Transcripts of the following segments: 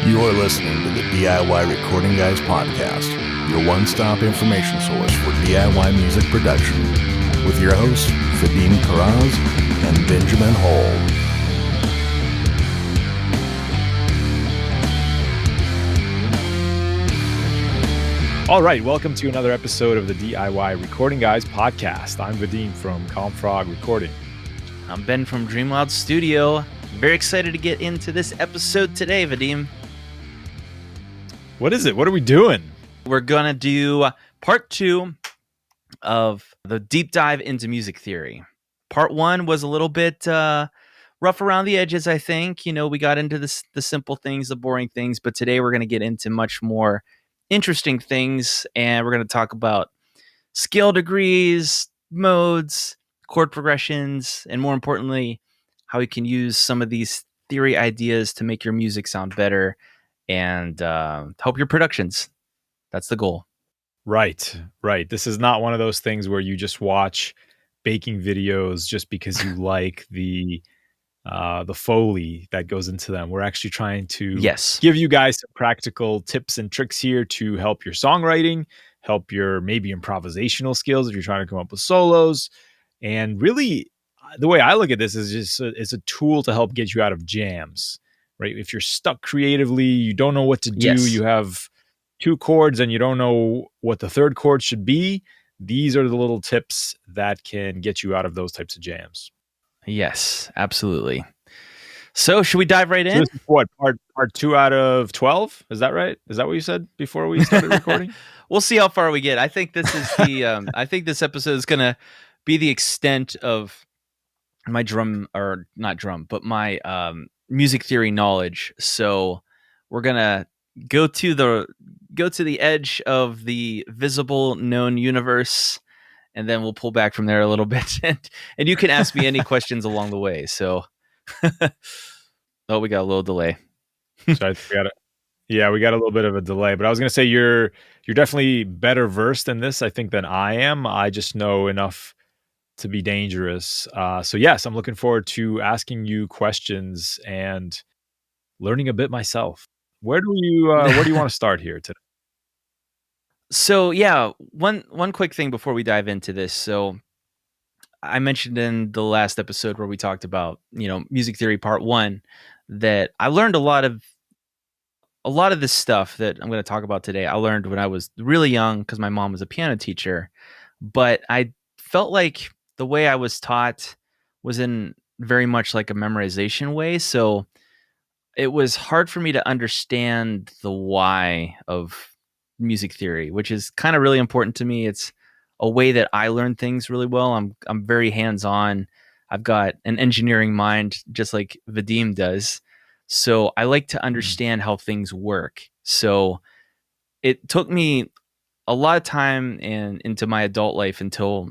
You're listening to the DIY Recording Guys podcast, your one-stop information source for DIY music production, with your hosts, Vadim Karaz and Benjamin Hall. All right, welcome to another episode of the DIY Recording Guys podcast. I'm Vadim from Comfrog Recording. I'm Ben from Dreamloud Studio. Very excited to get into this episode today, Vadim. What is it? What are we doing? We're going to do part 2 of the deep dive into music theory. Part 1 was a little bit rough around the edges, I think. You know, we got into the simple things, the boring things, but today we're going to get into much more interesting things, and we're going to talk about scale degrees, modes, chord progressions, and more importantly, how you can use some of these theory ideas to make your music sound better and help your productions. That's the goal. Right. This is not one of those things where you just watch baking videos just because you like the Foley that goes into them. We're actually trying to give you guys some practical tips and tricks here to help your songwriting, help your maybe improvisational skills if you're trying to come up with solos. And really, the way I look at this is just it's a tool to help get you out of jams, right? If you're stuck creatively, you don't know what to do, you have 2 chords and you don't know what the third chord should be. These are the little tips that can get you out of those types of jams. Yes, absolutely. So should we dive right in? So this is what, part 2 out of 12? Is that right? Is that what you said before we started recording? We'll see how far we get. I think this is the I think this episode is going to be the extent of my my music theory knowledge. So we're going to go to the edge of the visible known universe, and then we'll pull back from there a little bit, and you can ask me any questions along the way. So, we got a little delay. So we got a little bit of a delay. But I was going to say you're definitely better versed in this, I think, than I am. I just know enough to be dangerous. So yes, I'm looking forward to asking you questions and learning a bit myself. Where do you want to start here today? So yeah, one quick thing before we dive into this. So I mentioned in the last episode where we talked about, music theory part 1, that I learned a lot of this stuff that I'm going to talk about today. I learned when I was really young because my mom was a piano teacher, but I felt like the way I was taught was in very much like a memorization way. So it was hard for me to understand the why of music theory, which is kind of really important to me. It's a way that I learn things really well. I'm very hands-on. I've got an engineering mind, just like Vadim does. So I like to understand how things work. So it took me a lot of time and into my adult life until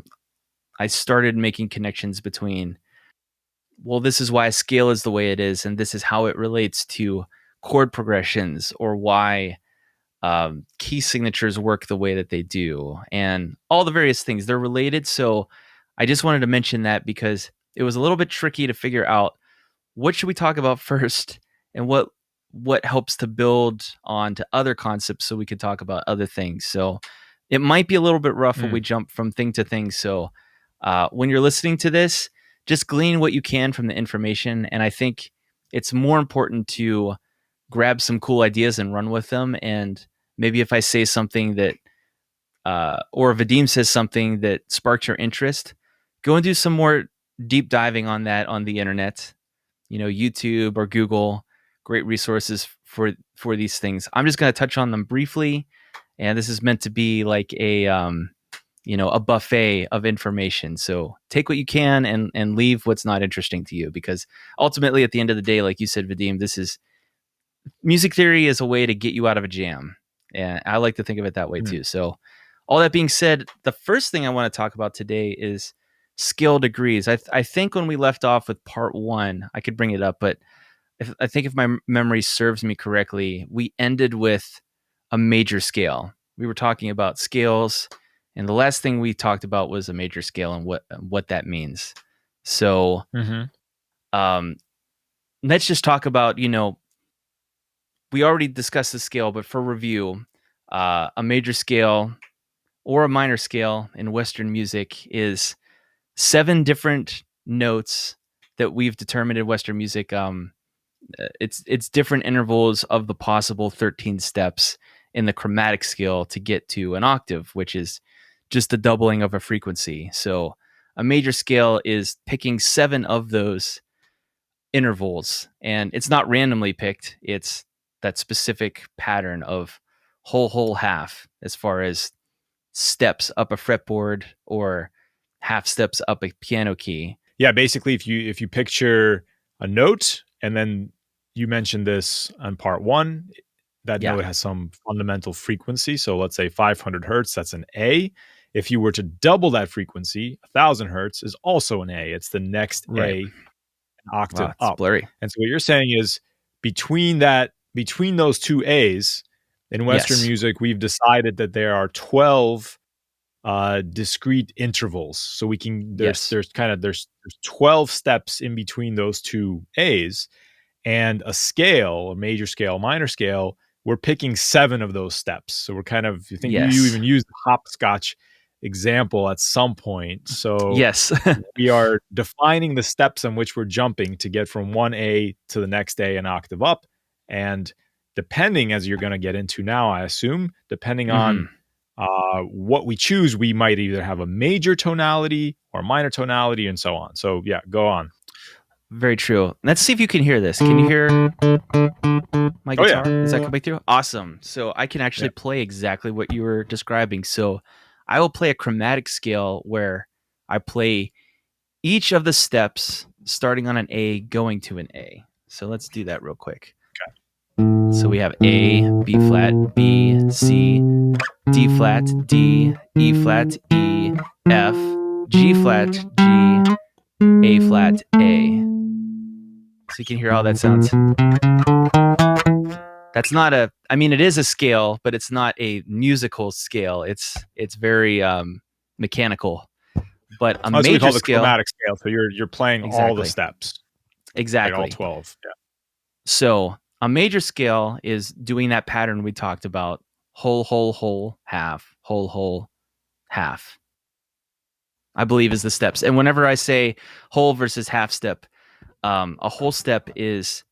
I started making connections between, well, this is why a scale is the way it is, and this is how it relates to chord progressions, or why key signatures work the way that they do, and all the various things. They're related. So I just wanted to mention that because it was a little bit tricky to figure out what should we talk about first, and what helps to build on to other concepts so we could talk about other things. So it might be a little bit rough when we jump from thing to thing. So when you're listening to this, just glean what you can from the information. And I think it's more important to grab some cool ideas and run with them. And maybe if I say something that, or Vadim says something that sparks your interest, go and do some more deep diving on that on the internet, YouTube or Google, great resources for these things. I'm just going to touch on them briefly. And this is meant to be like a buffet of information. So take what you can and leave what's not interesting to you, because ultimately at the end of the day, like you said, Vadim, music theory is a way to get you out of a jam. And I like to think of it that way too. So all that being said, the first thing I want to talk about today is scale degrees. I think when we left off with part 1, I could bring it up, but I think if my memory serves me correctly, we ended with a major scale. We were talking about scales, and the last thing we talked about was a major scale and what that means. So let's just talk about, we already discussed the scale, but for review, a major scale or a minor scale in Western music is 7 different notes that we've determined in Western music. It's different intervals of the possible 13 steps in the chromatic scale to get to an octave, which is just the doubling of a frequency. So a major scale is picking 7 of those intervals, and it's not randomly picked. It's that specific pattern of whole, half, as far as steps up a fretboard or half steps up a piano key. Yeah, basically, if you picture a note, and then you mentioned this on part 1, that note has some fundamental frequency. So let's say 500 hertz, that's an A. If you were to double that frequency, 1,000 hertz is also an A. It's the next A, an octave up. Blurry. And so what you're saying is between those two A's in Western music, we've decided that there are 12 discrete intervals. So we can there's 12 steps in between those two A's, and a scale, a major scale, minor scale, we're picking 7 of those steps. So we're kind of, you even used the hopscotch example at some point. So we are defining the steps on which we're jumping to get from one A to the next A an octave up. And depending, as you're going to get into now, I assume, depending on what we choose, we might either have a major tonality or minor tonality and so on. So yeah, go on. Very true. Let's see if you can hear this. Can you hear my guitar? Is that coming through? Awesome. So I can actually play exactly what you were describing. So I will play a chromatic scale where I play each of the steps starting on an A going to an A. So let's do that real quick. Okay. So we have A, B flat, B, C, D flat, D, E flat, E, F, G flat, G, A flat, A. So you can hear how that sounds. That's not it is a scale, but it's not a musical scale. It's very mechanical. But a major we call the scale, chromatic scale. So you're playing all the steps. Exactly. Like all 12. Yeah. So a major scale is doing that pattern we talked about. Whole, half, whole, half, I believe is the steps. And whenever I say whole versus half step, a whole step is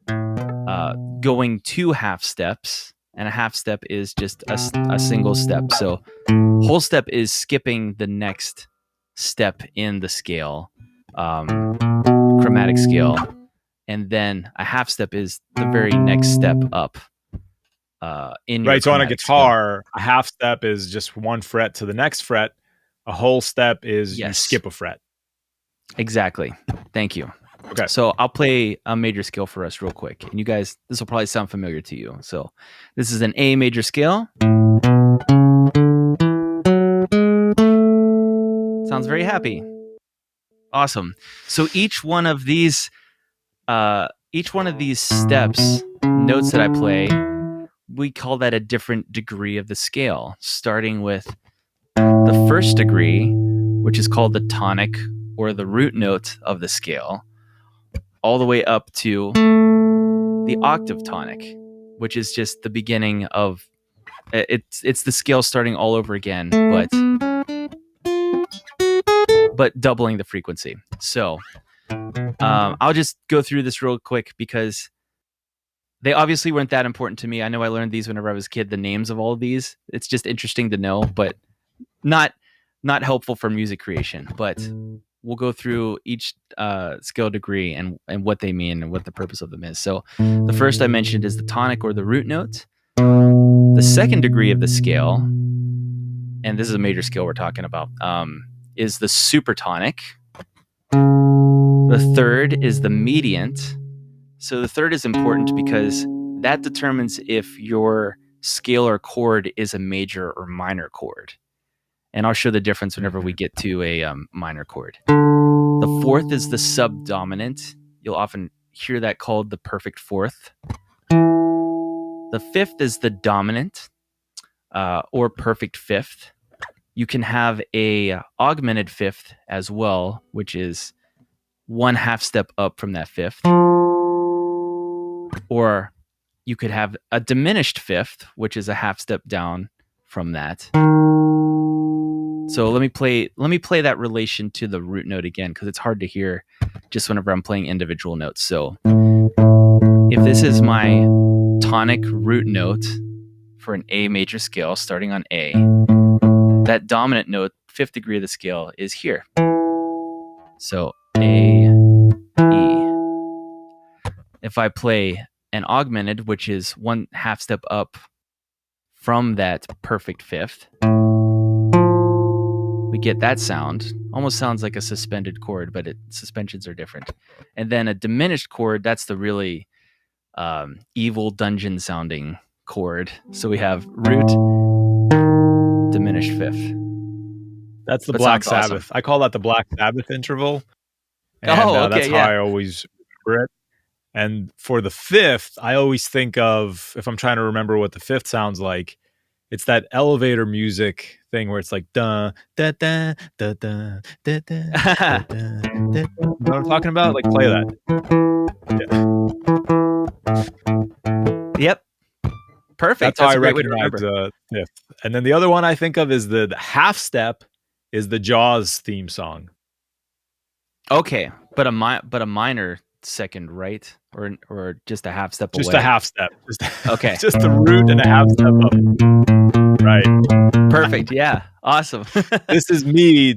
going 2 half steps, and a half step is just a single step. So whole step is skipping the next step in the scale, chromatic scale, and then a half step is the very next step up. So on a guitar, a half step is just 1 fret to the next fret. A whole step is you skip a fret. Exactly. Thank you. Okay. So I'll play a major scale for us real quick. And you guys, this will probably sound familiar to you. So this is an A major scale. Sounds very happy. Awesome. So each one of these steps, notes that I play, we call that a different degree of the scale, starting with the first degree, which is called the tonic or the root note of the scale, all the way up to the octave tonic, which is just the beginning of it's the scale starting all over again, but doubling the frequency. So I'll just go through this real quick because they obviously weren't that important to me. I know I learned these whenever I was a kid, the names of all of these. It's just interesting to know, but not helpful for music creation. But we'll go through each scale degree and what they mean and what the purpose of them is. So the first I mentioned is the tonic or the root note. The second degree of the scale, and this is a major scale we're talking about, is the supertonic. The third is the mediant. So the third is important because that determines if your scale or chord is a major or minor chord. And I'll show the difference whenever we get to a minor chord. The fourth is the subdominant. You'll often hear that called the perfect fourth. The fifth is the dominant or perfect fifth. You can have a augmented fifth as well, which is 1 half step up from that fifth. Or you could have a diminished fifth, which is a half step down from that. So let me play that relation to the root note again, because it's hard to hear just whenever I'm playing individual notes. So if this is my tonic root note for an A major scale starting on A, that dominant note, fifth degree of the scale, is here. So A, E. If I play an augmented, which is one half step up from that perfect fifth, we get that sound. Almost sounds like a suspended chord, but suspensions are different. And then a diminished chord, that's the really evil dungeon sounding chord. So we have root, diminished fifth. That's the Black Sabbath. Awesome. I call that the Black Sabbath interval. And okay, that's how I always remember it. And for the fifth, I always think of, if I'm trying to remember what the fifth sounds like, it's that elevator music thing where it's like da da da da da da da da da. You know what I'm talking about? Like, play that. Yeah. Yep. Perfect. That's how I recognize the fifth. And then the other one I think of is the half step is the Jaws theme song. Okay, but a minor second, right? Or just a half step away? Just a half step. Okay. Just the root and a half step up. Right. Perfect. Yeah. Awesome. This is me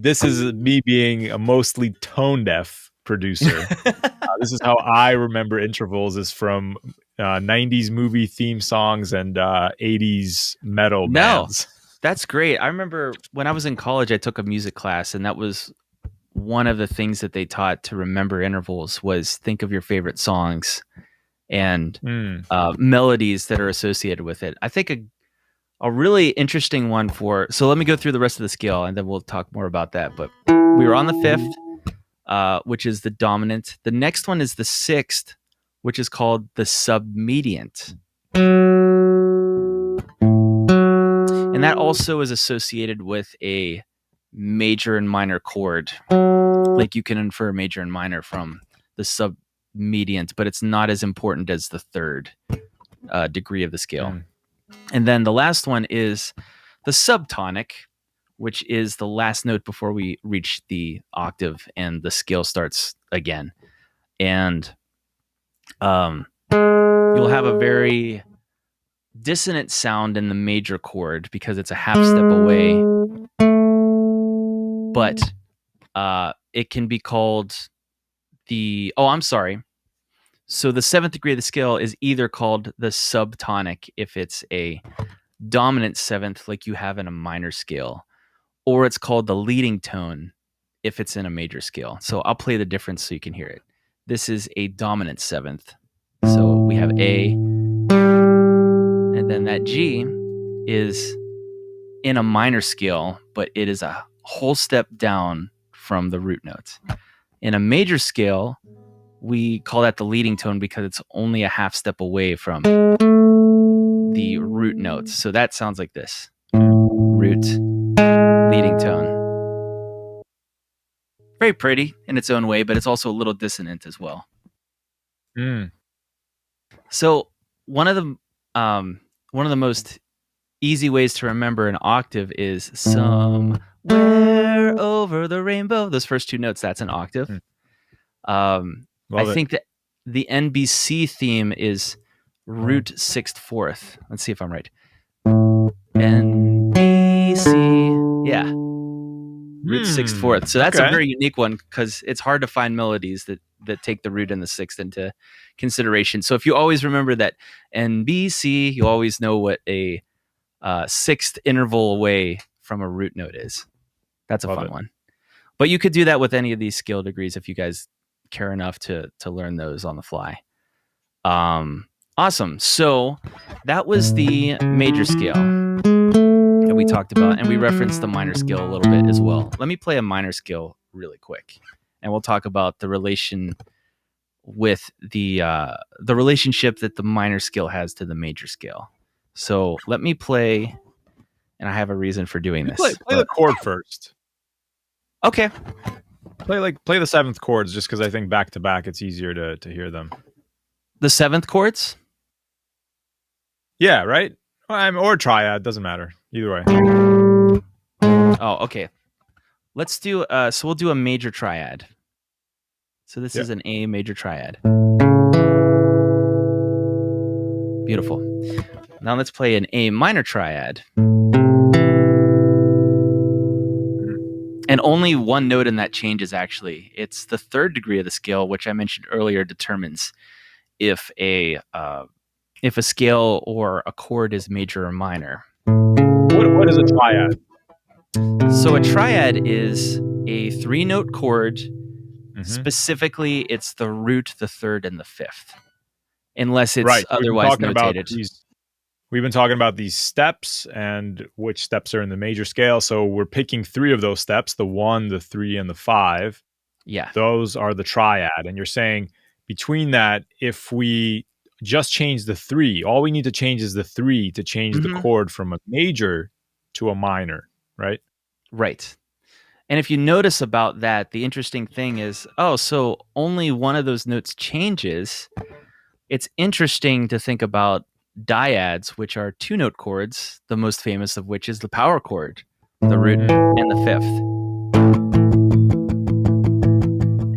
being a mostly tone deaf producer. This is how I remember intervals, is from 90s movie theme songs and 80s metal bands. That's great. I remember when I was in college, I took a music class, and that was one of the things that they taught to remember intervals was think of your favorite songs and melodies that are associated with it. I think a really interesting one so let me go through the rest of the scale and then we'll talk more about that. But we were on the fifth, which is the dominant. The next one is the sixth, which is called the submediant. And that also is associated with a major and minor chord. Like you can infer major and minor from the submediant, but it's not as important as the third degree of the scale. And then the last one is the subtonic, which is the last note before we reach the octave and the scale starts again. And you'll have a very dissonant sound in the major chord because it's a half step away. But it can be called So the seventh degree of the scale is either called the subtonic if it's a dominant seventh like you have in a minor scale, or it's called the leading tone if it's in a major scale. So I'll play the difference so you can hear it. This is a dominant seventh. So we have A, and then that G is in a minor scale, but it is a whole step down from the root notes. In a major scale, we call that the leading tone because it's only a half step away from the root notes. So that sounds like this. Root, leading tone. Very pretty in its own way, but it's also a little dissonant as well. So one of the most easy ways to remember an octave is somewhere over the rainbow. Those first two notes, that's an octave. I think that the NBC theme is root sixth fourth. Let's see if I'm right. NBC, yeah, root sixth fourth. So that's a very unique one because it's hard to find melodies that take the root and the sixth into consideration. So if you always remember that NBC, you always know what a sixth interval away from a root note is. That's a fun one. But you could do that with any of these scale degrees if you guys care enough to learn those on the fly. Awesome. So that was the major scale that we talked about, and we referenced the minor scale a little bit as well. Let me play a minor scale really quick, and we'll talk about the relation with the relationship that the minor scale has to the major scale. So let me play, and I have a reason for doing this. Play the chord first. Okay. Play the seventh chords, just because I think back to back it's easier to hear them. The seventh chords? Yeah, right? Or triad, doesn't matter. Either way. Oh, okay. Let's do so we'll do a major triad. So this Yep. is an A major triad. Beautiful. Now let's play an A minor triad. And only one note in that changes, actually. It's the third degree of the scale, which I mentioned earlier, determines if a scale or a chord is major or minor. What is a triad? So a triad is a 3-note chord. Mm-hmm. Specifically, it's the root, the third, and the fifth, unless it's Right. otherwise notated. We've been talking about these steps and which steps are in the major scale. So we're picking 3 of those steps, the 1, the 3, and the 5. Yeah. Those are the triad. And you're saying between that, if we just change the 3, all we need to change is the 3 to change the chord from a major to a minor, right? Right. And if you notice about that, the interesting thing is, so only one of those notes changes. It's interesting to think about dyads, which are 2-note chords, the most famous of which is the power chord, the root and the fifth.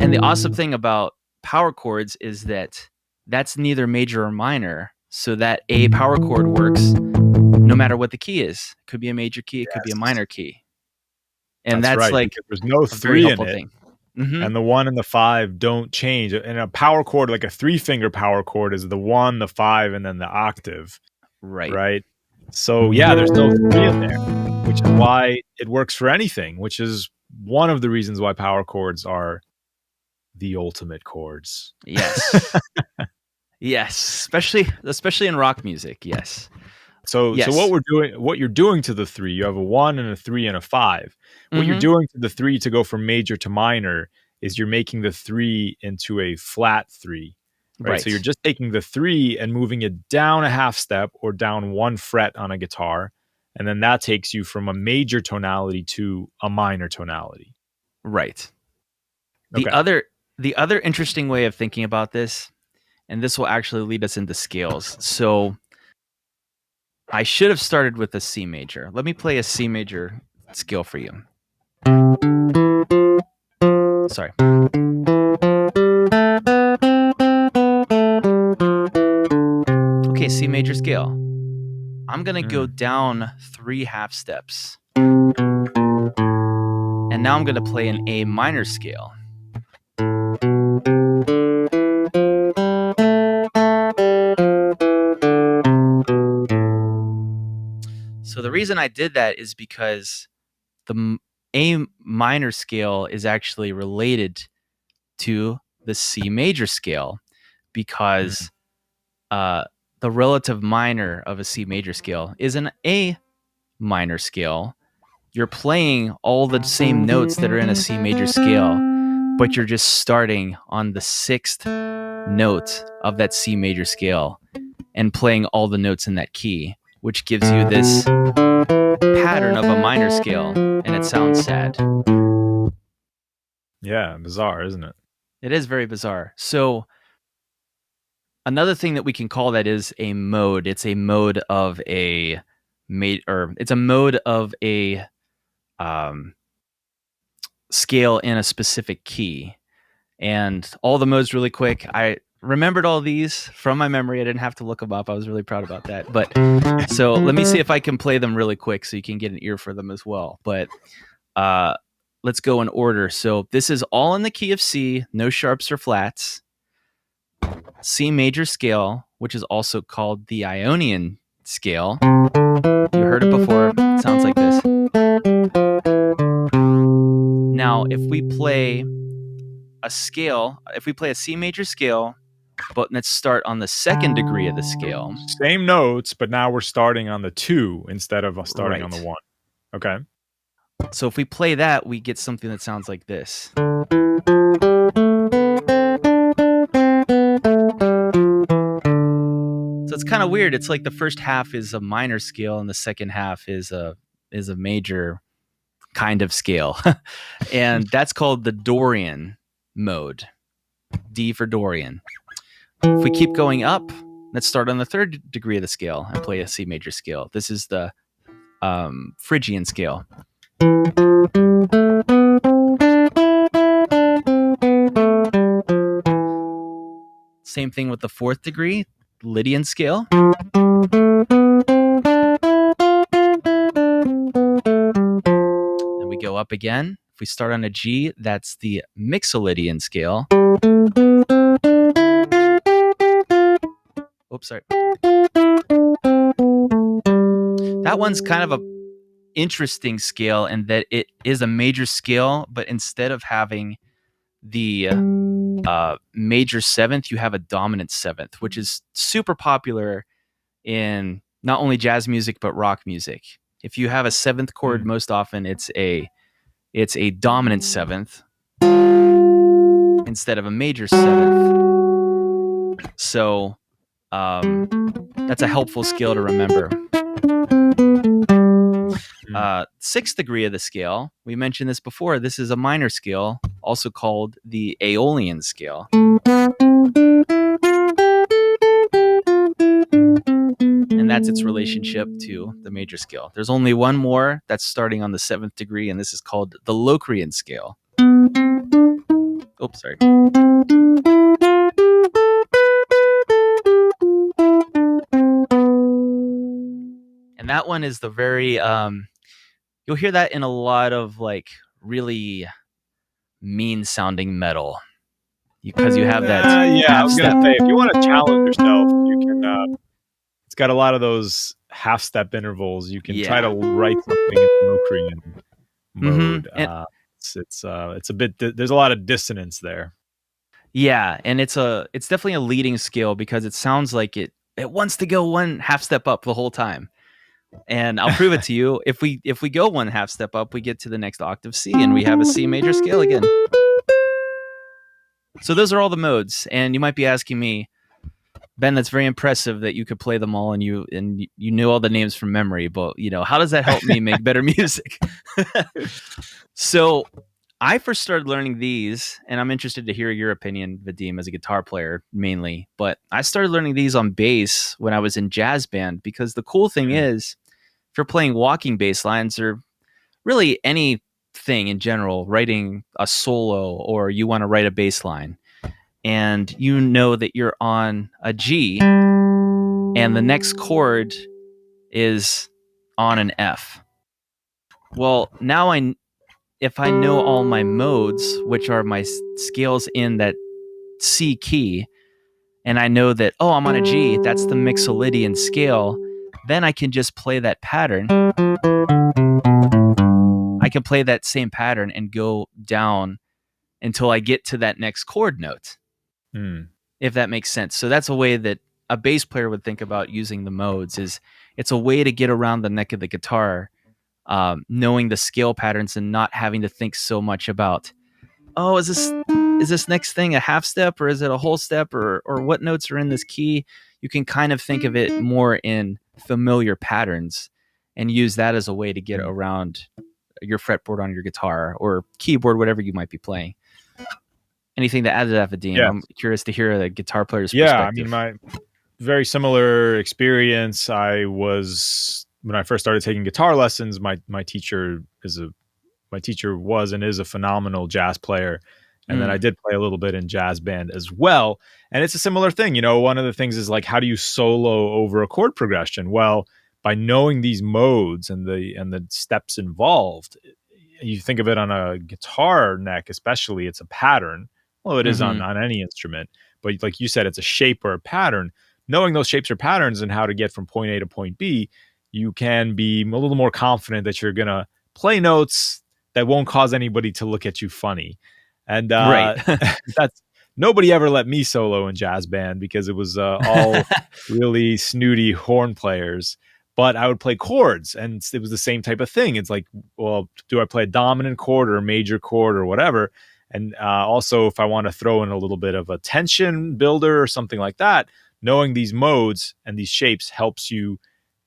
And the awesome thing about power chords is that that's neither major or minor, so that a power chord works no matter what the key is. It could be a major key, it could be a minor key. And that's right, like there's no 3 in it. And the 1 and the 5 don't change. And a power chord, like a 3-finger power chord, is the 1, the 5, and then the octave. Right. So yeah, there's no 3 in there, which is why it works for anything, which is one of the reasons why power chords are the ultimate chords. Yes. Yes. Especially in rock music. Yes. So what you're doing to the 3, you have a 1 and a 3 and a 5. What you're doing to the 3 to go from major to minor is you're making the 3 into a flat 3. Right? So you're just taking the 3 and moving it down a half step or down 1 fret on a guitar. And then that takes you from a major tonality to a minor tonality. Right. The other interesting way of thinking about this, and this will actually lead us into scales. So I should have started with a C major. Let me play a C major scale for you. Sorry. Okay, C major scale. I'm going to go down 3 half steps. And now I'm going to play an A minor scale. So the reason I did that is because the A minor scale is actually related to the C major scale, because the relative minor of a C major scale is an A minor scale. You're playing all the same notes that are in a C major scale, but you're just starting on the 6th note of that C major scale and playing all the notes in that key, which gives you this pattern of a minor scale, and it sounds sad. Yeah, bizarre, isn't it? It is very bizarre. So another thing that we can call that is a mode. It's a mode of a scale in a specific key. And all the modes really quick. I remembered all these from my memory. I didn't have to look them up. I was really proud about that. But so let me see if I can play them really quick so you can get an ear for them as well. But let's go in order. So this is all in the key of C, no sharps or flats. C major scale, which is also called the Ionian Scale. You heard it before. It sounds like this. Now, if we play a C major scale, but let's start on the 2nd degree of the scale. Same notes, but now we're starting on the 2 instead of starting on the 1. Okay. So if we play that, we get something that sounds like this. So it's kind of weird. It's like the first half is a minor scale and the second half is a major kind of scale. And that's called the Dorian mode. D for Dorian. If we keep going up, Let's start on the third degree of the scale and play a C major scale. This is the Phrygian scale. Same thing with the fourth degree, Lydian scale. And we go up again. If we start on a G, that's the Mixolydian scale. Oops, sorry. That one's kind of a interesting scale in that it is a major scale, but instead of having the major seventh, you have a dominant seventh, which is super popular in not only jazz music but rock music. If you have a seventh chord, most often it's a dominant seventh instead of a major seventh. So that's a helpful scale to remember. Sixth degree of the scale, we mentioned this before. This is a minor scale, also called the Aeolian scale. And that's its relationship to the major scale. There's only one more that's starting on the seventh degree, and this is called the Locrian scale. Oops, sorry. And that one is the very, you'll hear that in a lot of like really mean sounding metal. Because you have that. Yeah, I was going to say, if you want to challenge yourself, you can, it's got a lot of those half step intervals. You can try to write something in Locrian mode. It's a bit, there's a lot of dissonance there. Yeah, and it's definitely a leading scale because it sounds like it wants to go one half step up the whole time. And I'll prove it to you. If we go one half step up, we get to the next octave C and we have a C major scale again. So those are all the modes. And you might be asking me, Ben, that's very impressive that you could play them all and you knew all the names from memory, but how does that help me make better music? So I first started learning these, and I'm interested to hear your opinion, Vadim, as a guitar player mainly, but I started learning these on bass when I was in jazz band, because the cool thing is, if you're playing walking bass lines or really anything in general, writing a solo or you want to write a bass line, and you know that you're on a G and the next chord is on an F. Well, now if I know all my modes, which are my scales in that C key, and I know that, I'm on a G, that's the Mixolydian scale, then I can just play that pattern. I can play that same pattern and go down until I get to that next chord note. If that makes sense. So that's a way that a bass player would think about using the modes. Is it's a way to get around the neck of the guitar, knowing the scale patterns and not having to think so much about, is this next thing a half step or is it a whole step or what notes are in this key? You can kind of think of it more in familiar patterns and use that as a way to get around your fretboard on your guitar or keyboard, whatever you might be playing. Anything to add to that, Vadim? Yeah. I'm curious to hear the guitar player's perspective. I mean, my very similar experience. When I first started taking guitar lessons, my teacher was and is a phenomenal jazz player. And then I did play a little bit in jazz band as well. And it's a similar thing. One of the things is like, how do you solo over a chord progression? Well, by knowing these modes and the steps involved, you think of it on a guitar neck, especially, it's a pattern. Well, it is on any instrument, but like you said, it's a shape or a pattern. Knowing those shapes or patterns and how to get from point A to point B, you can be a little more confident that you're going to play notes that won't cause anybody to look at you funny. And that's nobody ever let me solo in jazz band because it was all really snooty horn players. But I would play chords, and it was the same type of thing. It's like, well, do I play a dominant chord or a major chord or whatever? And also, if I want to throw in a little bit of a tension builder or something like that, knowing these modes and these shapes helps you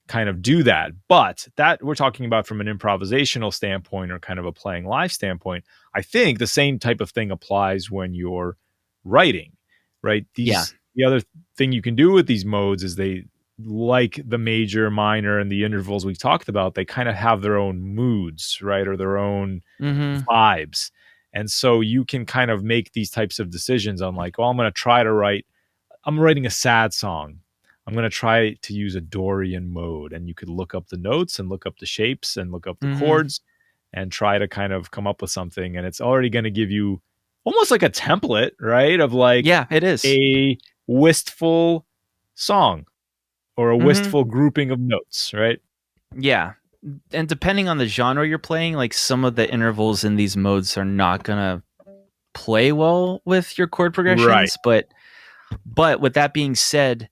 kind of do that. But that we're talking about from an improvisational standpoint or kind of a playing live standpoint. I think the same type of thing applies when you're writing, right? the other thing you can do with these modes is they, like the major, minor, and the intervals we talked about, they kind of have their own moods, right? Or their own vibes. And so you can kind of make these types of decisions on like, I'm writing a sad song. I'm going to try to use a Dorian mode. And you could look up the notes and look up the shapes and look up the chords and try to kind of come up with something. And it's already going to give you almost like a template, right? Of like, it is a wistful song or a wistful grouping of notes, right? Yeah. And depending on the genre you're playing, like some of the intervals in these modes are not going to play well with your chord progressions. Right. But with that being said,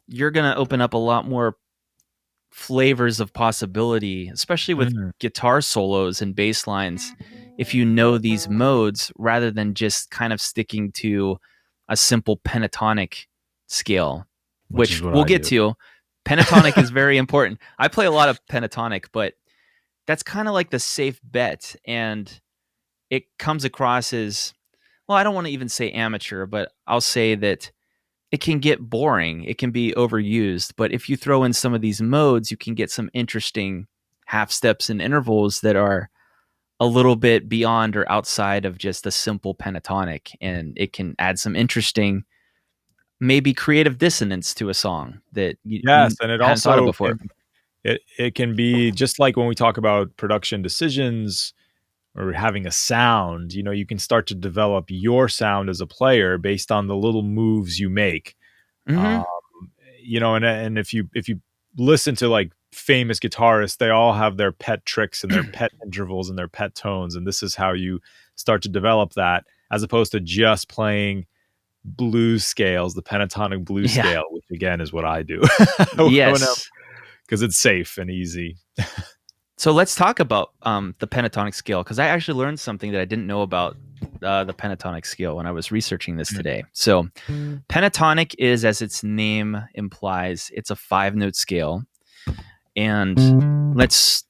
you're going to open up a lot more flavors of possibility, especially with guitar solos and bass lines, if you know these modes rather than just kind of sticking to a simple pentatonic scale, which we'll get to. Pentatonic is very important. I play a lot of pentatonic, but that's kind of like the safe bet. And it comes across as, well, I don't want to even say amateur, but I'll say that it can get boring. It can be overused. But if you throw in some of these modes, you can get some interesting half steps and intervals that are a little bit beyond or outside of just a simple pentatonic. And it can add some interesting, maybe creative dissonance to a song that you and it hadn't also thought of before. It can be just like when we talk about production decisions or having a sound, you can start to develop your sound as a player based on the little moves you make. And if you listen to like famous guitarists, they all have their pet tricks and their pet intervals and their pet tones. And this is how you start to develop that, as opposed to just playing blues scales, the pentatonic blues scale, which again is what I do. Yes. Because it's safe and easy. So let's talk about the pentatonic scale, because I actually learned something that I didn't know about the pentatonic scale when I was researching this today. So pentatonic is, as its name implies, it's a 5-note scale. And let's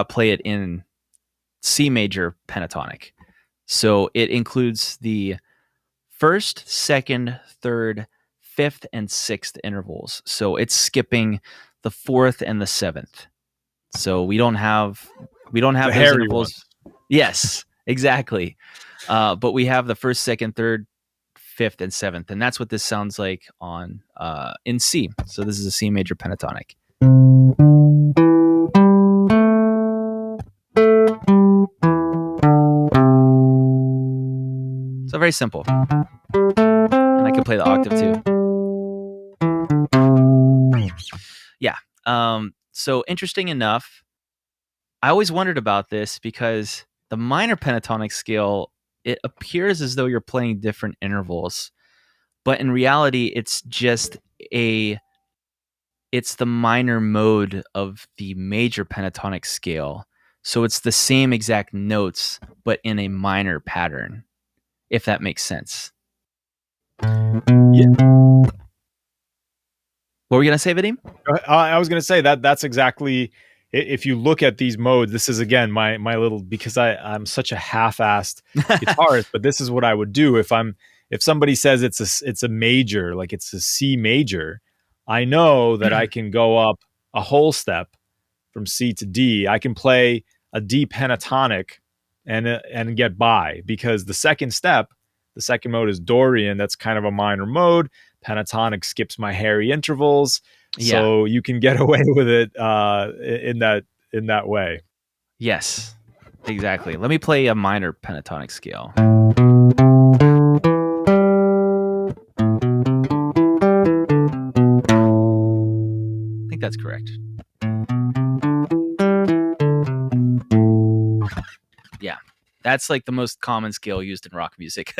play it in C major pentatonic. So it includes the first, second, third, fifth, and sixth intervals. So it's skipping the fourth and the seventh. So we don't have those intervals. Ones. Yes, exactly. But we have the first, second, third, fifth, and seventh, and that's what this sounds like on in C. So this is a C major pentatonic. So very simple. And I can play the octave too. Yeah. So interesting enough, I always wondered about this because the minor pentatonic scale, it appears as though you're playing different intervals, but in reality, it's the minor mode of the major pentatonic scale. So it's the same exact notes, but in a minor pattern, if that makes sense. Yeah. What were you going to say, Vadim? I was going to say that's exactly, if you look at these modes, this is again my little, because I'm such a half-assed guitarist, but this is what I would do if somebody says it's a major, like it's a C major, I know that I can go up a whole step from C to D. I can play a D pentatonic and get by, because the second mode is Dorian. That's kind of a minor mode. Pentatonic skips my hairy intervals, so you can get away with it in that way. Yes, exactly. Let me play a minor pentatonic scale. I think that's correct. Yeah, that's like the most common scale used in rock music,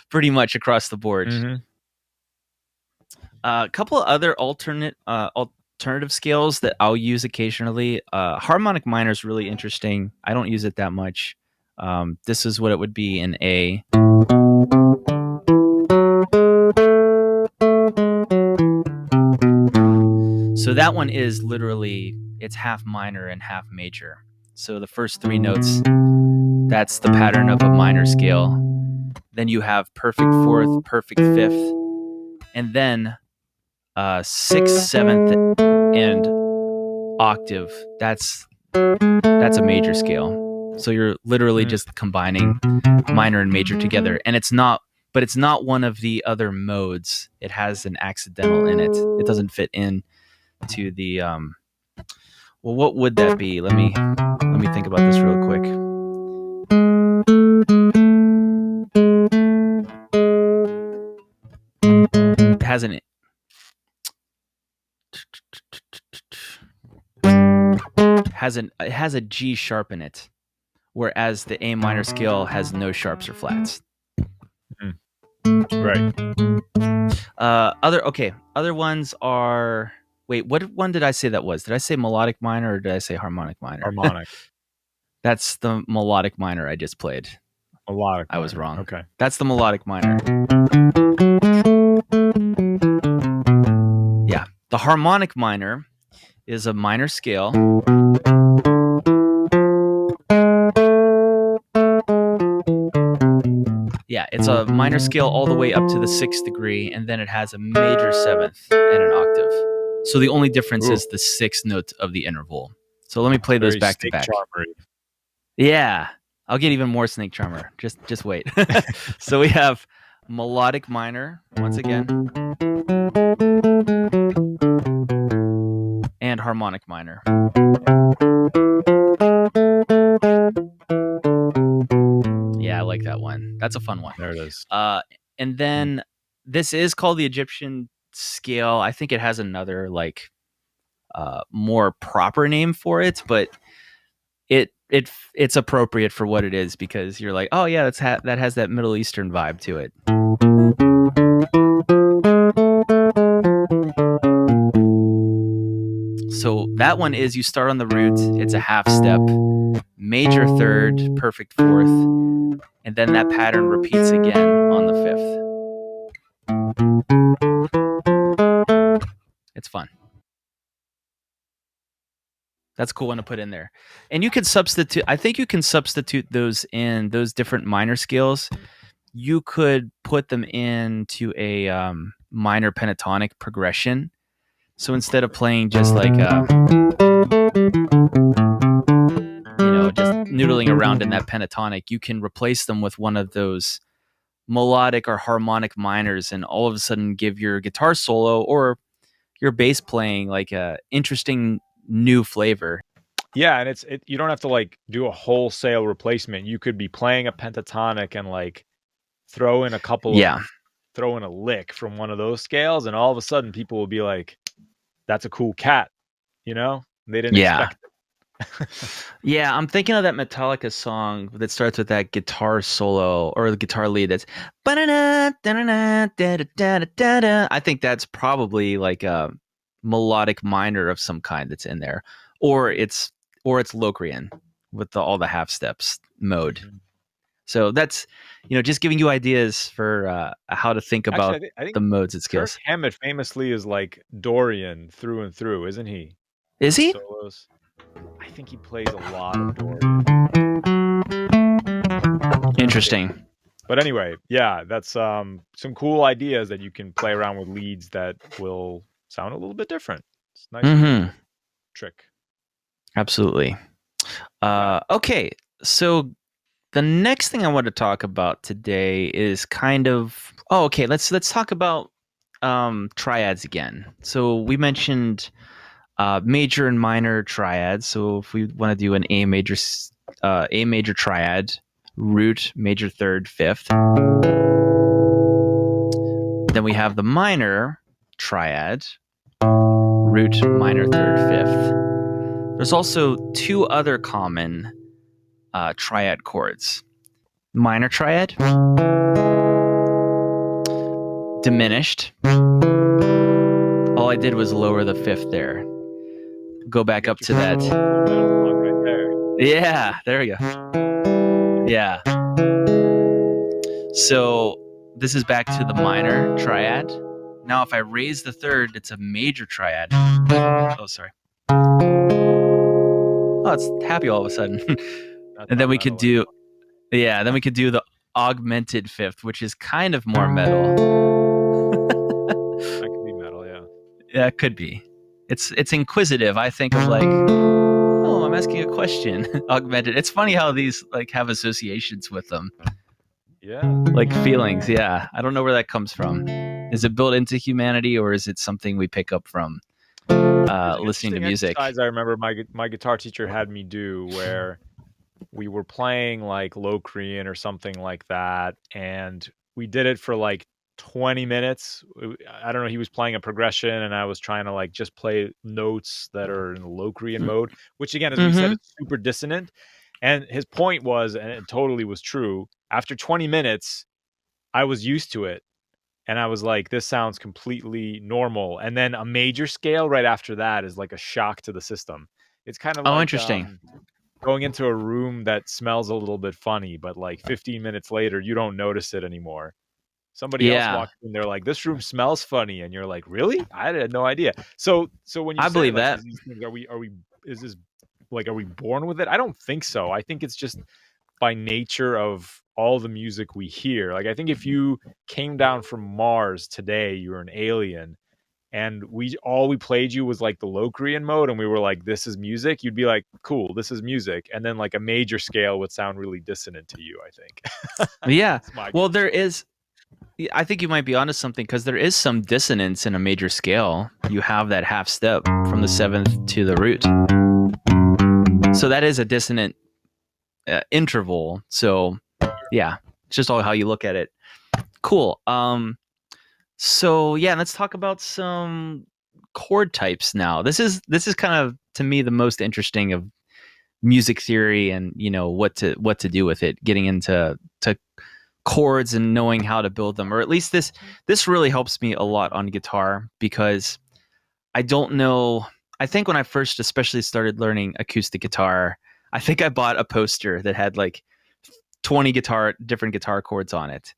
pretty much across the board. A couple of other alternative scales that I'll use occasionally. Harmonic Minor is really interesting. I don't use it that much. This is what it would be in A. So that one is literally, it's half minor and half major. So the first 3 notes, that's the pattern of a minor scale. Then you have perfect fourth, perfect fifth, and then 6th, 7th, and octave. That's a major scale. So you're literally just combining minor and major together, and it's not one of the other modes. It has an accidental in it. It doesn't fit in to the well, what would that be? Let me think about this real quick. It has a G sharp in it, whereas the A minor scale has no sharps or flats. Right. Other ones are. Wait, what one did I say that was? Did I say melodic minor or did I say harmonic minor? Harmonic. That's the melodic minor I just played. Melodic. I was wrong. Okay. That's the melodic minor. Yeah. The harmonic minor is a minor scale. Yeah, it's a minor scale all the way up to the 6th degree, and then it has a major 7th and an octave. So the only difference is the 6th note of the interval. So let me play those back to back. Yeah, I'll get even more snake charmer. Just wait. So we have melodic minor once again, and harmonic minor. Yeah, I like that one. That's a fun one. There it is. And then this is called the Egyptian scale. I think it has another more proper name for it, but it's appropriate for what it is because you're like, oh yeah, that has that Middle Eastern vibe to it. So that one is you start on the root, it's a half step, major third, perfect fourth, and then that pattern repeats again on the 5th. It's fun. That's a cool one to put in there. And you can substitute, I think you can substitute those in those different minor scales. You could put them into a minor pentatonic progression. So instead of playing just like, just noodling around in that pentatonic, you can replace them with one of those melodic or harmonic minors and all of a sudden give your guitar solo or your bass playing like a interesting new flavor. Yeah, and you don't have to do a wholesale replacement. You could be playing a pentatonic and throw in a lick from one of those scales, and all of a sudden people will be like, "That's a cool cat," They didn't expect it. Yeah, I'm thinking of that Metallica song that starts with that guitar solo or the guitar lead. That's I think that's probably like a melodic minor of some kind that's in there, or it's Locrian with all the half steps mode. Mm-hmm. So that's just giving you ideas for how to think about I think the modes and scales. Kirk Hammett famously is like Dorian through and through, isn't he? Is he? Solos. I think he plays a lot of Dorian. Interesting. But anyway, yeah, that's some cool ideas that you can play around with leads that will sound a little bit different. It's a nice trick. Absolutely. Okay, so the next thing I want to talk about today is kind of let's talk about triads again. So we mentioned major and minor triads. So if we want to do an A major triad, root, major third, fifth. Then we have the minor triad, root, minor third, fifth. There's also two other common triad chords. Minor triad, diminished. All I did was lower the fifth there. Go back up to that. Right there. Yeah, there we go. Yeah. So this is back to the minor triad. Now if I raise the third, it's a major triad. Oh, sorry. Oh, it's happy all of a sudden. And then we could do the augmented fifth, which is kind of more metal. Yeah, it could be. It's inquisitive. I think of like, oh, I'm asking a question. Augmented. It's funny how these like have associations with them. Yeah. Like feelings. Yeah. I don't know where that comes from. Is it built into humanity, or is it something we pick up from There's an listening to interesting music? exercise I remember my guitar teacher had me do where we were playing like Locrian or something like that, and we did it for like 20 minutes. I don't know, he was playing a progression and I was trying to like just play notes that are in the Locrian mode, which again, as we said, it's super dissonant. And his point was, and it totally was true, after 20 minutes, I was used to it. And I was like, this sounds completely normal. And then a major scale right after that is like a shock to the system. It's kind of like Interesting. going into a room that smells a little bit funny, but like 15 minutes later, you don't notice it anymore. Somebody else Yeah. walks in, they're like, this room smells funny. And you're like, really? I had no idea. So when you I say believe like that. these things, is this like, are we born with it? I don't think so. I think it's just by nature of all the music we hear. Like, I think if you came down from Mars today, you're an alien, and all we played you was like the Locrian mode, and we were like, this is music, you'd be like, cool, this is music. And then like a major scale would sound really dissonant to you, I think. Yeah. That's my Well, guess. there is. I think you might be onto something, because there is some dissonance in a major scale. You have that half step from the seventh to the root. So that is a dissonant interval. So yeah, it's just all how you look at it. Cool. So yeah, let's talk about some chord types now. This is kind of, to me, the most interesting of music theory, and what to do with it, getting into chords and knowing how to build them. Or at least this really helps me a lot on guitar, because I don't know. I think when I first especially started learning acoustic guitar, I think I bought a poster that had like 20 different guitar chords on it.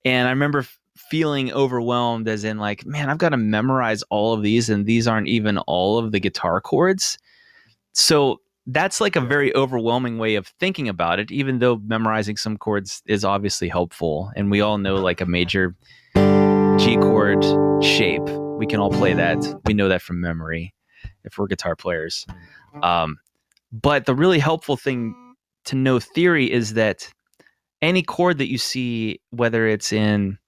And I remember feeling overwhelmed, as in like, man, I've got to memorize all of these, and these aren't even all of the guitar chords. So that's like a very overwhelming way of thinking about it, even though memorizing some chords is obviously helpful. And we all know like a major G chord shape. We can all play that. We know that from memory if we're guitar players. But the really helpful thing to know theory is that any chord that you see, whether it's in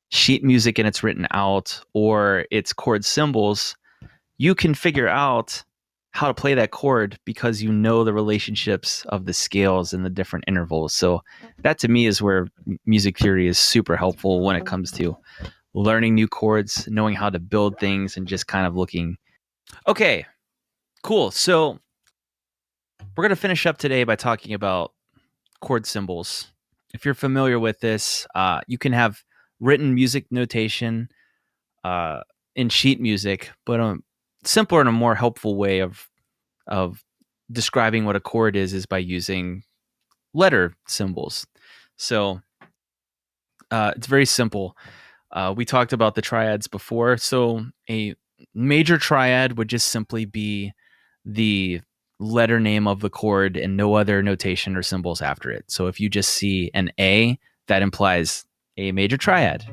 sheet music and it's written out, or it's chord symbols, you can figure out how to play that chord because you know the relationships of the scales and the different intervals. So that to me is where music theory is super helpful when it comes to learning new chords, knowing how to build things, and just kind of looking. Okay, cool. So we're going to finish up today by talking about chord symbols. If you're familiar with this, you can have written music notation in sheet music, but a simpler and a more helpful way of describing what a chord is by using letter symbols. So it's very simple. We talked about the triads before. So a major triad would just simply be the letter name of the chord and no other notation or symbols after it. So if you just see an A, that implies a major triad.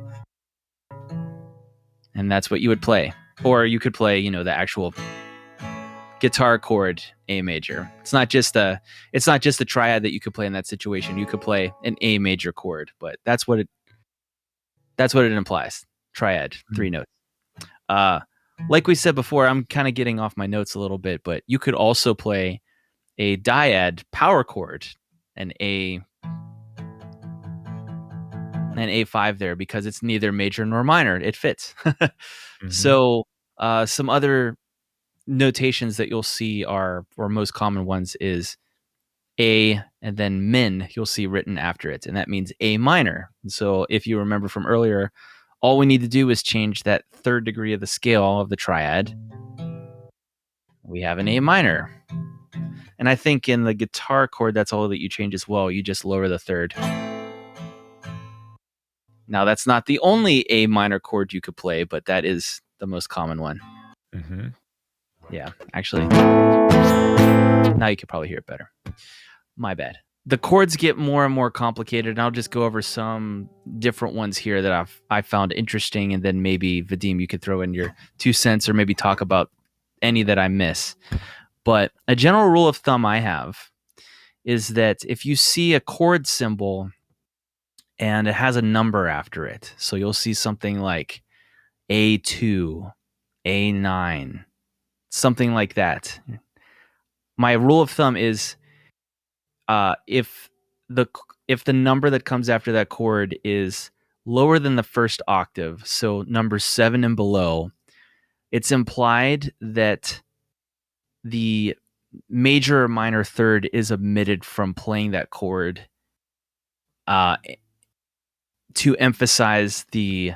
And that's what you would play. Or you could play, the actual guitar chord A major. It's not just a triad that you could play in that situation. You could play an A major chord, but that's what it implies. Triad, 3 notes. Like we said before, I'm kind of getting off my notes a little bit, but you could also play a dyad power chord, an A5 there, because it's neither major nor minor. It fits. So some other notations that you'll see or most common ones is A and then min, you'll see written after it, and that means A minor. So if you remember from earlier, all we need to do is change that third degree of the scale of the triad. We have an A minor. And I think in the guitar chord, that's all that you change as well. You just lower the third. Now, that's not the only A minor chord you could play, but that is the most common one. Yeah, actually. Now you could probably hear it better. My bad. the chords get more and more complicated, and I'll just go over some different ones here that I found interesting, and then maybe Vadim, you could throw in your 2 cents or maybe talk about any that I miss. But a general rule of thumb I have is that if you see a chord symbol and it has a number after it, so you'll see something like A2, A9, something like that. My rule of thumb is if the number that comes after that chord is lower than the first octave, so number 7 and below, it's implied that the major or minor third is omitted from playing that chord to emphasize the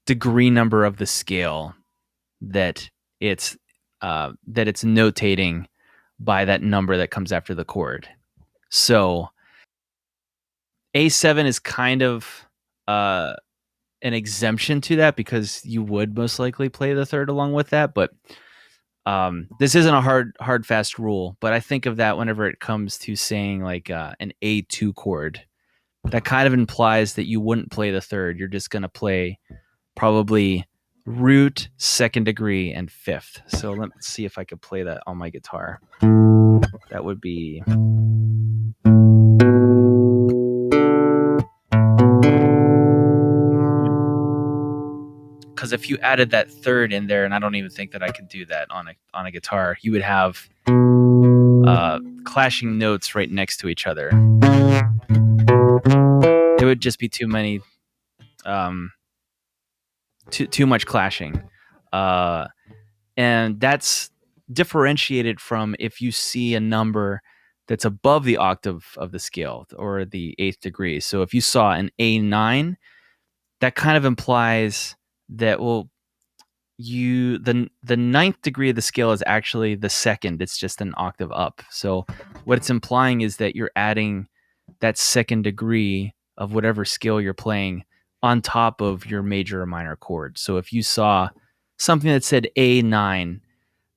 degree number of the scale that it's notating by that number that comes after the chord. So A7 is kind of an exemption to that because you would most likely play the third along with that, but this isn't a hard fast rule. But I think of that whenever it comes to saying like an A2 chord. That kind of implies that you wouldn't play the third. You're just going to play probably root, second degree, and fifth. So let's see if I could play that on my guitar. That would be... Because if you added that third in there, and I don't even think that I could do that on a guitar, you would have clashing notes right next to each other. It would just be too many, too much clashing, and that's differentiated from if you see a number that's above the octave of the scale or the 8th degree. So if you saw an A9, that kind of implies that the 9th degree of the scale is actually the second. It's just an octave up. So what it's implying is that you're adding that second degree of whatever scale you're playing on top of your major or minor chord. So if you saw something that said A9,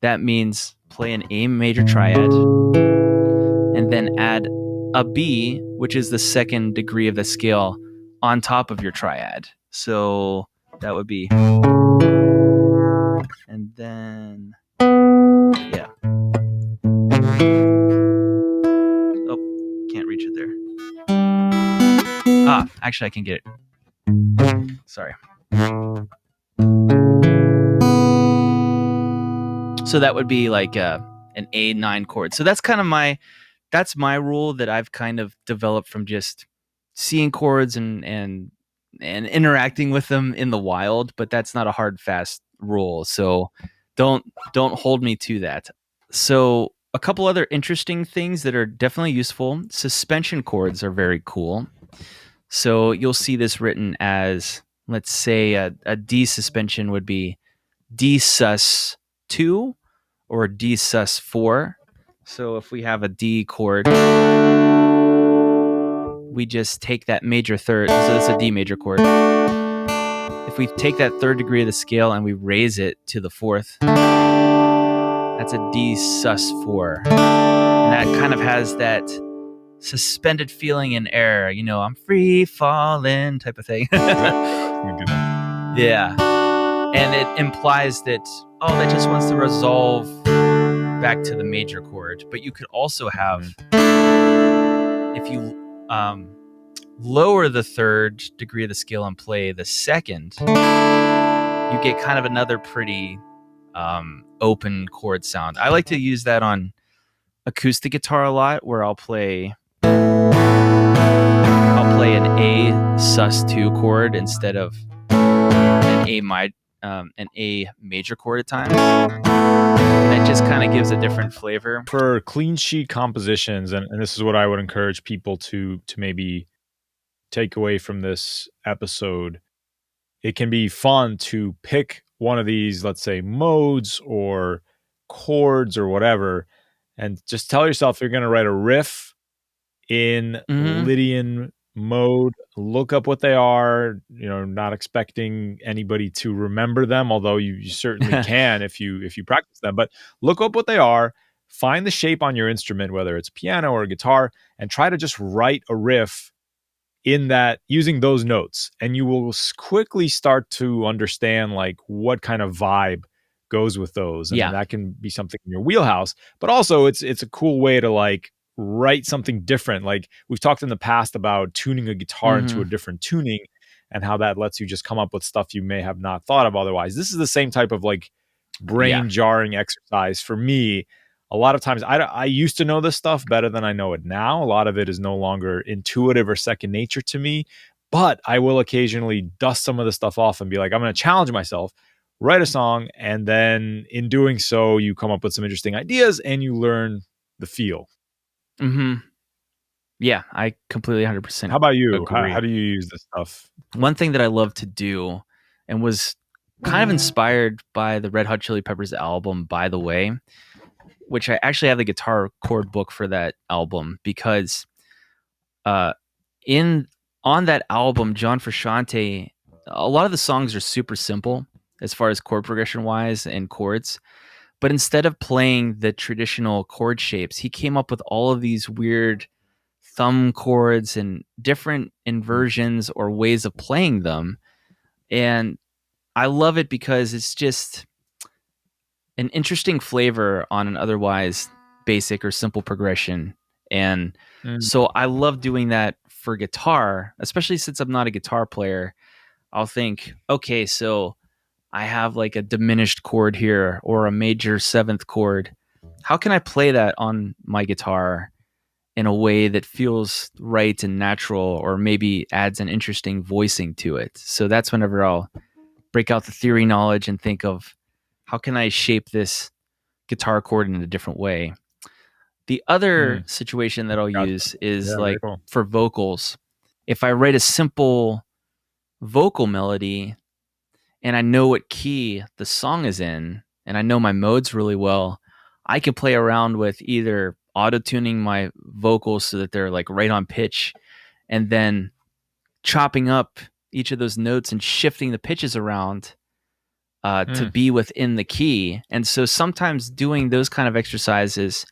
that means play an A major triad and then add a B, which is the second degree of the scale, on top of your triad. So that would be... And then, yeah. Oh, can't reach it there. Actually, I can get it. Sorry. So that would be like an A9 chord. So that's kind of my rule that I've kind of developed from just seeing chords and interacting with them in the wild. But that's not a hard, fast rule. So don't hold me to that. So a couple other interesting things that are definitely useful. Suspension chords are very cool. So you'll see this written as, let's say a D suspension would be D sus 2 or D sus 4. So if we have a D chord, we just take that major third. So that's a D major chord. If we take that third degree of the scale and we raise it to the fourth, that's a D sus 4. And that kind of has that suspended feeling in air, I'm free falling type of thing. Yeah. And it implies that, that just wants to resolve back to the major chord. But you could also have, if you lower the third degree of the scale and play the second, you get kind of another pretty open chord sound. I like to use that on acoustic guitar a lot, where I'll play an A sus 2 chord instead of an A major chord at times. And that just kind of gives a different flavor. For clean sheet compositions, and this is what I would encourage people to maybe take away from this episode, it can be fun to pick one of these, let's say, modes or chords or whatever, and just tell yourself you're going to write a riff in Lydian mode. Look up what they are, not expecting anybody to remember them, although you certainly can if you practice them, but look up what they are, find the shape on your instrument, whether it's piano or guitar, and try to just write a riff in that using those notes, and you will quickly start to understand like what kind of vibe goes with those. And that can be something in your wheelhouse, but also it's a cool way to like write something different. Like we've talked in the past about tuning a guitar into a different tuning and how that lets you just come up with stuff you may have not thought of otherwise. This is the same type of like brain jarring exercise for me. A lot of times I used to know this stuff better than I know it now. A lot of it is no longer intuitive or second nature to me, but I will occasionally dust some of the stuff off and be like, I'm going to challenge myself, write a song. And then in doing so, you come up with some interesting ideas and you learn the feel. Yeah, I completely 100%. How about you? How do you use this stuff? One thing that I love to do and was kind of inspired by the Red Hot Chili Peppers album, By the Way, which I actually have the guitar chord book for that album, because on that album, John Frusciante, a lot of the songs are super simple as far as chord progression wise and chords. But instead of playing the traditional chord shapes, he came up with all of these weird thumb chords and different inversions or ways of playing them. And I love it because it's just an interesting flavor on an otherwise basic or simple progression. And so I love doing that for guitar, especially since I'm not a guitar player. I'll think, okay, so I have like a diminished chord here or a major seventh chord. How can I play that on my guitar in a way that feels right and natural, or maybe adds an interesting voicing to it? So that's whenever I'll break out the theory knowledge and think of, how can I shape this guitar chord in a different way? The other situation that I'll use is for vocals. If I write a simple vocal melody and I know what key the song is in and I know my modes really well, I can play around with either auto-tuning my vocals so that they're like right on pitch, and then chopping up each of those notes and shifting the pitches around to be within the key. And so sometimes doing those kind of exercises,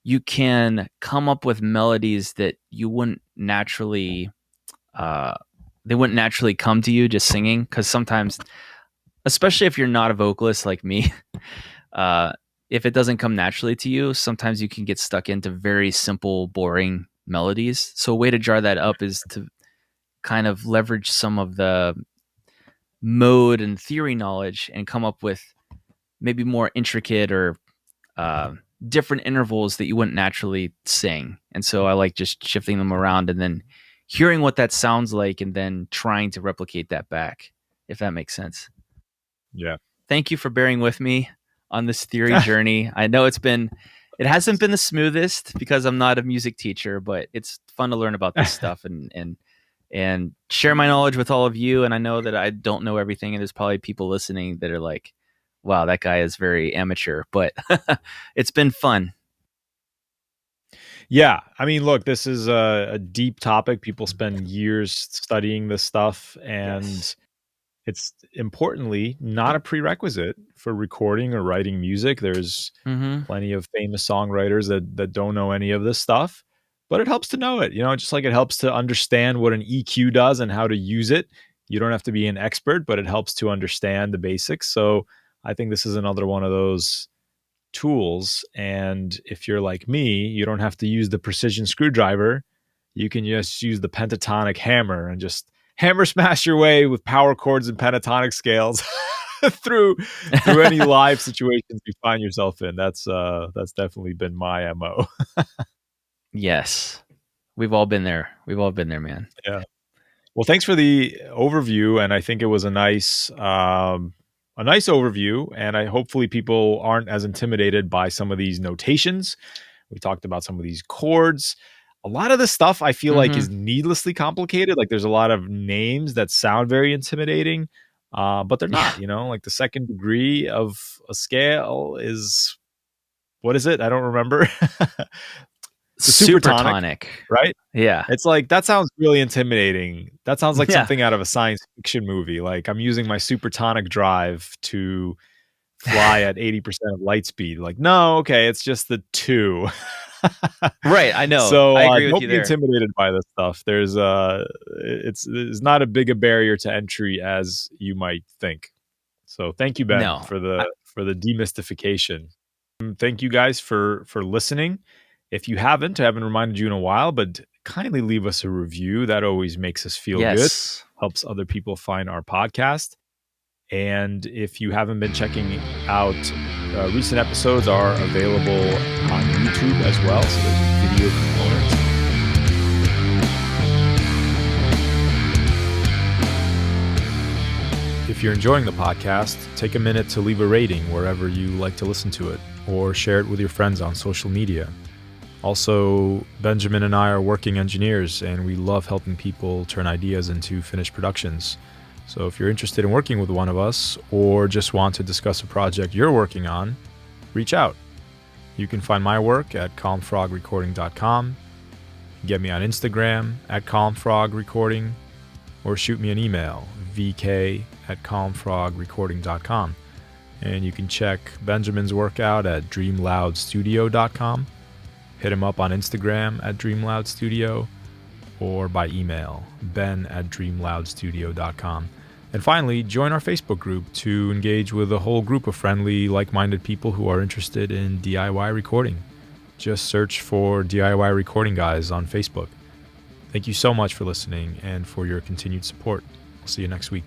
you can come up with melodies that you wouldn't naturally come to you just singing. Because sometimes, especially if you're not a vocalist like me, if it doesn't come naturally to you, sometimes you can get stuck into very simple, boring melodies. So a way to jar that up is to kind of leverage some of the mode and theory knowledge and come up with maybe more intricate or different intervals that you wouldn't naturally sing. And so I like just shifting them around and then hearing what that sounds like and then trying to replicate that back, if that makes sense. Yeah. Thank you for bearing with me on this theory journey. I know it hasn't been the smoothest because I'm not a music teacher, but it's fun to learn about this stuff and share my knowledge with all of you. And I know that I don't know everything, and there's probably people listening that are like, wow, that guy is very amateur, but it's been fun. Yeah. I mean, look, this is a deep topic. People spend years studying this stuff, and it's importantly not a prerequisite for recording or writing music. There's plenty of famous songwriters that don't know any of this stuff, but it helps to know it, just like it helps to understand what an EQ does and how to use it. You don't have to be an expert, but it helps to understand the basics. So I think this is another one of those tools. And if you're like me, you don't have to use the precision screwdriver. You can just use the pentatonic hammer and just hammer smash your way with power chords and pentatonic scales through any live situations you find yourself in. That's definitely been my MO. Yes. We've all been there, man. Yeah. Well, thanks for the overview. And I think it was a nice overview. And hopefully people aren't as intimidated by some of these notations. We talked about some of these chords. A lot of this stuff I feel like is needlessly complicated. Like there's a lot of names that sound very intimidating, but they're not, like the second degree of a scale is, what is it? I don't remember. The Subtonic, right? Yeah. It's like, that sounds really intimidating. That sounds like something out of a science fiction movie. Like I'm using my Subtonic drive to fly at 80% of light speed. Like, no, okay, it's just the 2. Right, I know. So I agree with don't you be there. intimidated by this stuff. It's not a big a barrier to entry as you might think. So thank you, Ben, No. for the demystification. Thank you guys for listening. If you haven't, I haven't reminded you in a while, but kindly leave us a review. That always makes us feel good. Helps other people find our podcast. And if you haven't been checking out, recent episodes are available on YouTube as well. So there's a video component. If you're enjoying the podcast, take a minute to leave a rating wherever you like to listen to it, or share it with your friends on social media. Also, Benjamin and I are working engineers, and we love helping people turn ideas into finished productions. So if you're interested in working with one of us, or just want to discuss a project you're working on, reach out. You can find my work at calmfrogrecording.com, get me on Instagram at calmfrogrecording, or shoot me an email, vk@calmfrogrecording.com. And you can check Benjamin's work out at dreamloudstudio.com. Hit him up on Instagram at dreamloudstudio, or by email, ben@dreamloudstudio.com. And finally, join our Facebook group to engage with a whole group of friendly, like-minded people who are interested in DIY recording. Just search for DIY Recording Guys on Facebook. Thank you so much for listening and for your continued support. I'll see you next week.